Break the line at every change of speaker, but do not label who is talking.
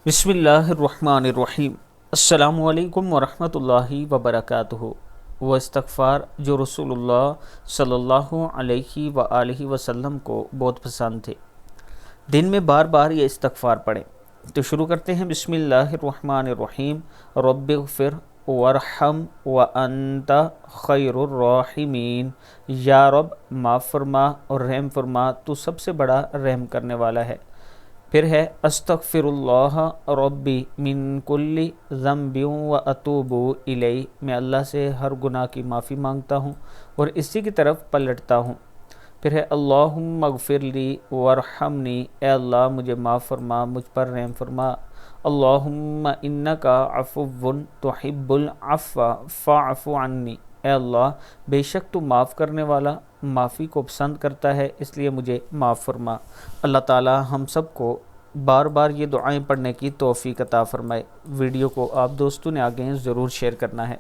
बिस्मिल्लाहिर्रहमानिर्रहीम। अस्सलामु अलैकुम वरहमतुल्लाहि वबरकातुहु। वो इस्तग़फ़ार जो रसूलुल्लाह सल्लल्लाहु अलैहि व आलिहि वसल्लम को बहुत पसंद थे। दिन में बार बार ये इस्तग़फ़ार पढ़ें। तो शुरू करते हैं। बिस्मिल्लाहिर्रहमानिर्रहीम। रब्बिग़फ़िर वरहम व अंता खैरुर राहिमीन। या रब माफ़ फरमा और रहम फरमा, तू सबसे बड़ा रहम करने वाला है। फिर है अस्तग़फ़िरुल्लाह रब्बी मिन कुल्ली ज़ंबिन व अतूबु इलैहि। मैं अल्लाह से हर गुनाह की माफ़ी मांगता हूँ और इसी की तरफ पलटता हूँ। फिर है अल्लाहुम्मा अग़फ़िरली वरहमनी। ए अल्लाह मुझे माफ़ फरमा, मुझ पर रहम फरमा। अल्लाहुम्मा इन्नका अफ़ुव्वुन तुहिब्बुल अफ़्व फ़अफ़ु अन्नी। ए अल्लाह बेशक तू माफ़ करने वाला माफ़ी को पसंद करता है, इसलिए मुझे माफ़ फरमा। अल्लाह ताला हम सब को बार बार ये दुआएं पढ़ने की तौफ़ीक़ अता फ़रमाए। वीडियो को आप दोस्तों ने आगे ज़रूर शेयर करना है।